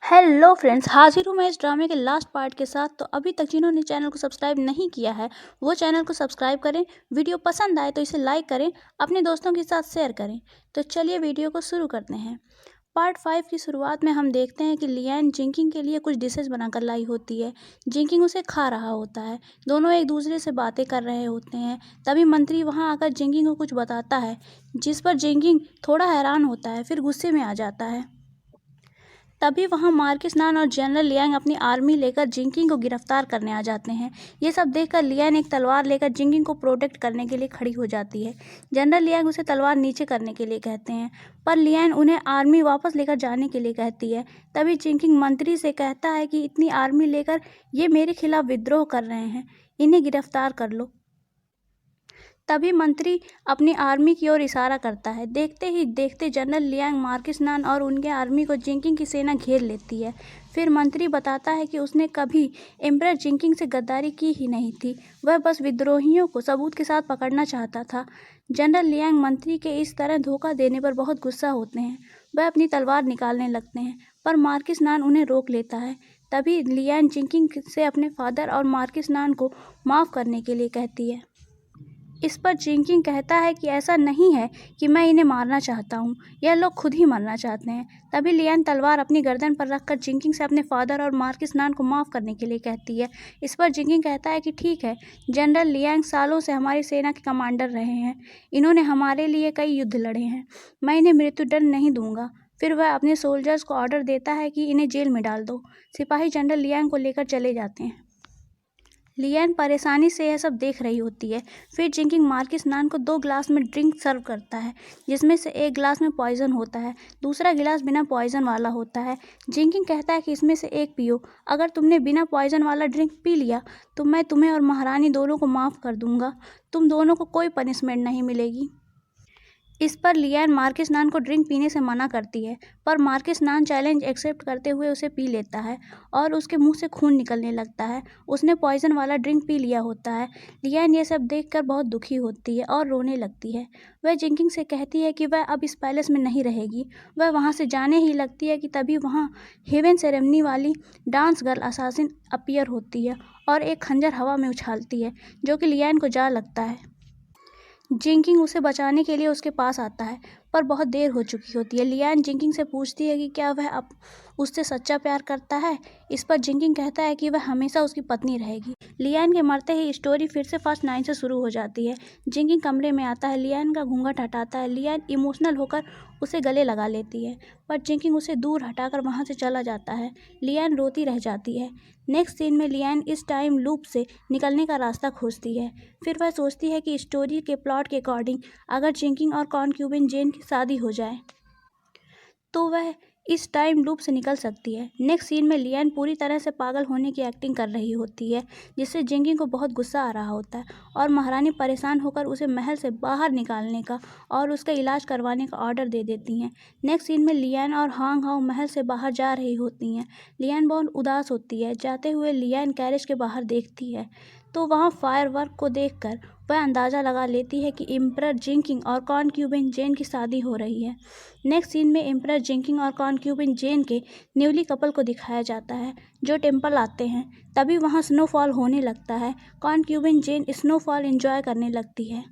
Hello friends, हाजिर हूँ मैं इस ड्रामे के लास्ट पार्ट के साथ। तो अभी तक जिन्होंने चैनल को सब्सक्राइब नहीं किया है वो चैनल को सब्सक्राइब करें। वीडियो पसंद आए तो इसे लाइक करें, अपने दोस्तों के साथ शेयर करें। तो चलिए वीडियो को शुरू करते हैं। पार्ट 5 की शुरुआत में हम देखते हैं कि लियान जिंकिंग के लिए कुछ डिशेस बनाकर लाई होती है। जिंकिंग उसे खा रहा होता है। दोनों एक दूसरे से बातें कर रहे होते हैं। तभी मंत्री वहां आकर जिंकिंग को कुछ बताता है, जिस पर जिंकिंग थोड़ा हैरान होता है, फिर गुस्से में आ जाता है। तभी वहां मार्किस नान और जनरल लियांग अपनी आर्मी लेकर जिंकिंग को गिरफ्तार करने आ जाते हैं। ये सब देखकर लियान एक तलवार लेकर जिंकिंग को प्रोटेक्ट करने के लिए खड़ी हो जाती है। जनरल लियांग उसे तलवार नीचे करने के लिए कहते हैं, पर लियान उन्हें आर्मी वापस लेकर जाने के लिए कहती है। तभी जिंकिंग मंत्री से कहता है कि इतनी आर्मी लेकर ये मेरे खिलाफ विद्रोह कर रहे हैं, इन्हें गिरफ्तार कर लो। तभी मंत्री अपनी आर्मी की ओर इशारा करता है। देखते ही देखते जनरल लियांग, मार्किस नान और उनके आर्मी को जिंकिंग की सेना घेर लेती है। फिर मंत्री बताता है कि उसने कभी एम्परर जिंकिंग से गद्दारी की ही नहीं थी, वह बस विद्रोहियों को सबूत के साथ पकड़ना चाहता था। जनरल लियांग मंत्री के इस तरह धोखा देने पर बहुत गुस्सा होते हैं। वह अपनी तलवार निकालने लगते हैं, पर मार्किस नान उन्हें रोक लेता है। तभी लियान जिंकिंग से अपने फादर और मार्किस नान को माफ़ करने के लिए कहती है। इस पर जिंकिंग कहता है कि ऐसा नहीं है कि मैं इन्हें मारना चाहता हूँ, यह लोग खुद ही मरना चाहते हैं। तभी लियान तलवार अपनी गर्दन पर रखकर जिंकिंग से अपने फादर और मार्किस नान को माफ़ करने के लिए कहती है। इस पर जिंकिंग कहता है कि ठीक है, जनरल लियांग सालों से हमारी सेना के कमांडर रहे हैं, इन्होंने हमारे लिए कई युद्ध लड़े हैं, मैं इन्हें मृत्युदंड नहीं दूंगा। फिर वह अपने सोल्जर्स को ऑर्डर देता है कि इन्हें जेल में डाल दो। सिपाही जनरल लियांग को लेकर चले जाते हैं। लियान परेशानी से यह सब देख रही होती है। फिर जिंकिंग मार्किस नान को 2 गिलास में ड्रिंक सर्व करता है, जिसमें से एक गिलास में पॉइजन होता है, दूसरा गिलास बिना पॉइजन वाला होता है। जिंकिंग कहता है कि इसमें से एक पियो, अगर तुमने बिना पॉइजन वाला ड्रिंक पी लिया तो मैं तुम्हें और महारानी दोनों को माफ़ कर दूंगा, तुम दोनों को कोई पनिशमेंट नहीं मिलेगी। इस पर लियान मार्किस नान को ड्रिंक पीने से मना करती है, पर मार्किस नान चैलेंज एक्सेप्ट करते हुए उसे पी लेता है और उसके मुंह से खून निकलने लगता है। उसने पॉइजन वाला ड्रिंक पी लिया होता है। लियान ये सब देखकर बहुत दुखी होती है और रोने लगती है। वह जिंकिंग से कहती है कि वह अब इस पैलेस में नहीं रहेगी। वह वहाँ से जाने ही लगती है कि तभी वहाँ हेवन सेरेमनी वाली डांस गर्ल असासिन अपीयर होती है और एक खंजर हवा में उछालती है, जो कि लियान को जा लगता है। जिंकिंग उसे बचाने के लिए उसके पास आता है, पर बहुत देर हो चुकी होती है। लियान जिंकिंग से पूछती है कि क्या वह अब उससे सच्चा प्यार करता है। इस पर जिंकिंग कहता है कि वह हमेशा उसकी पत्नी रहेगी। लियान के मरते ही स्टोरी फिर से फर्स्ट 9 से शुरू हो जाती है। जिंकिंग कमरे में आता है, लियान का घूंघट हटाता है। लियान इमोशनल होकर उसे गले लगा लेती है, पर जिंकिंग उसे दूर हटाकर वहाँ से चला जाता है। लियान रोती रह जाती है। नेक्स्ट सीन में लियान इस टाइम लूप से निकलने का रास्ता खोजती है। फिर वह सोचती है कि स्टोरी के प्लॉट के अकॉर्डिंग अगर जिंकिंग और कॉन्क्यूबिन जेन की शादी हो जाए तो वह इस टाइम लूप से निकल सकती है। नेक्स्ट सीन में लियान पूरी तरह से पागल होने की एक्टिंग कर रही होती है, जिससे जिंकिंग को बहुत गुस्सा आ रहा होता है और महारानी परेशान होकर उसे महल से बाहर निकालने का और उसका इलाज करवाने का ऑर्डर दे देती हैं। नेक्स्ट सीन में लियान और हांग हाओ महल से बाहर जा रही होती हैं। लियान बहुत उदास होती है। जाते हुए लियान कैरेज के बाहर देखती है तो वहाँ फायरवर्क को देखकर वह अंदाज़ा लगा लेती है कि एम्परर जिंकिंग और कॉन्क्यूबिन जेन की शादी हो रही है। नेक्स्ट सीन में एम्परर जिंकिंग और कॉन्क्यूबिन जेन के न्यूली कपल को दिखाया जाता है, जो टेम्पल आते हैं। तभी वहाँ स्नोफॉल होने लगता है। कॉन्क्यूबिन जेन स्नोफॉल एंजॉय करने लगती है।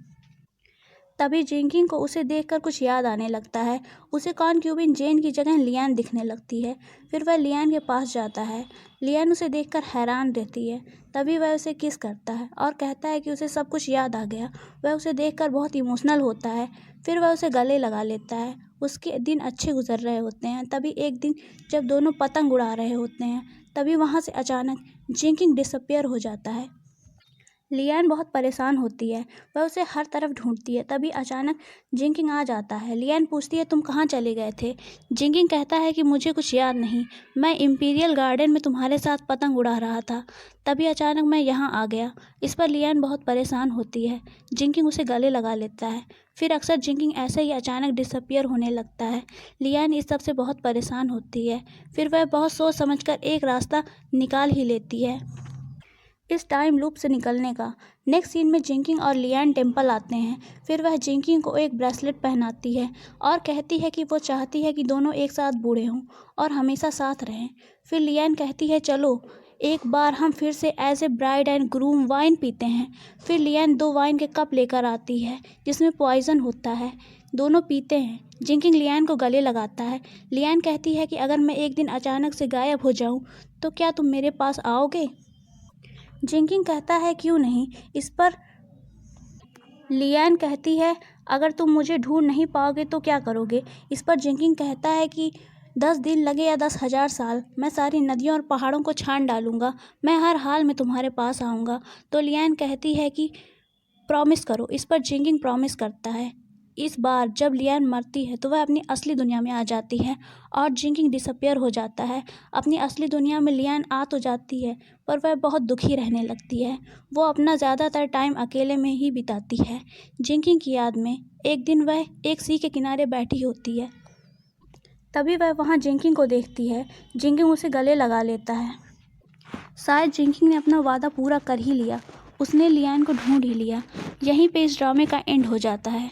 तभी जिंकिंग को उसे देखकर कुछ याद आने लगता है। उसे कॉन्क्यूबिन जेन की जगह लियान दिखने लगती है। फिर वह लियान के पास जाता है। लियान उसे देखकर हैरान रहती है। तभी वह उसे किस करता है और कहता है कि उसे सब कुछ याद आ गया। वह उसे देखकर बहुत इमोशनल होता है। फिर वह उसे गले लगा लेता है। उसके दिन अच्छे गुजर रहे होते हैं। तभी एक दिन जब दोनों पतंग उड़ा रहे होते हैं, तभी वहाँ से अचानक जिंकिंग डिसअपियर हो जाता है। लियान बहुत परेशान होती है। वह उसे हर तरफ ढूंढती है। तभी अचानक जिंकिंग आ जाता है। लियान पूछती है, तुम कहाँ चले गए थे? जिंकिंग कहता है कि मुझे कुछ याद नहीं, मैं इंपीरियल गार्डन में तुम्हारे साथ पतंग उड़ा रहा था, तभी अचानक मैं यहाँ आ गया। इस पर लियान बहुत परेशान होती है। जिंकिंग उसे गले लगा लेता है। फिर अक्सर जिंकिंग ऐसे ही अचानक डिसअपियर होने लगता है। लियान इस सब से बहुत परेशान होती है। फिर वह बहुत सोच समझकर एक रास्ता निकाल ही लेती है। इस टाइम लूप से निकलने का। नेक्स्ट सीन में जिंकिंग और लियान टेम्पल आते हैं। फिर वह जिंकिंग को एक ब्रेसलेट पहनाती है और कहती है कि वो चाहती है कि दोनों एक साथ बूढ़े हों और हमेशा साथ रहें। फिर लियान कहती है चलो एक बार हम फिर से as a bride and groom wine पीते हैं। फिर लियान 2 वाइन के कप लेकर आती है जिसमें पॉइजन होता है। दोनों पीते हैं। जिंकिंग लियान को गले लगाता है। लियान कहती है कि अगर मैं एक दिन अचानक से गायब हो जाऊं तो क्या तुम मेरे पास आओगे? जिंकिंग कहता है क्यों नहीं। इस पर लियान कहती है अगर तुम मुझे ढूंढ नहीं पाओगे तो क्या करोगे? इस पर जिंकिंग कहता है कि 10 दिन लगे या 10,000 साल, मैं सारी नदियों और पहाड़ों को छान डालूंगा, मैं हर हाल में तुम्हारे पास आऊँगा। तो लियान कहती है कि प्रॉमिस करो। इस पर जिंकिंग प्रॉमिस करता है। इस बार जब लियान मरती है तो वह अपनी असली दुनिया में आ जाती है और जिंकिंग डिसअपियर हो जाता है। अपनी असली दुनिया में लियान आ तो जाती है पर वह बहुत दुखी रहने लगती है। वो अपना ज़्यादातर टाइम अकेले में ही बिताती है। जिंकिंग की याद में एक दिन वह एक सी के किनारे बैठी होती है। तभी वह वहाँ जिंकिंग को देखती है। जिंकिंग उसे गले लगा लेता है। शायद जिंकिंग ने अपना वादा पूरा कर ही लिया। उसने लियान को ढूंढ ही लिया। यहीं पे इस ड्रामे का एंड हो जाता है।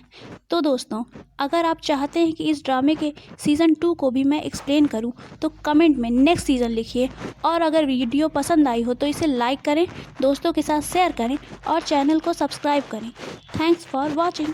तो दोस्तों, अगर आप चाहते हैं कि इस ड्रामे के सीज़न 2 को भी मैं एक्सप्लेन करूं तो कमेंट में नेक्स्ट सीज़न लिखिए। और अगर वीडियो पसंद आई हो तो इसे लाइक करें, दोस्तों के साथ शेयर करें और चैनल को सब्सक्राइब करें। Thanks for watching.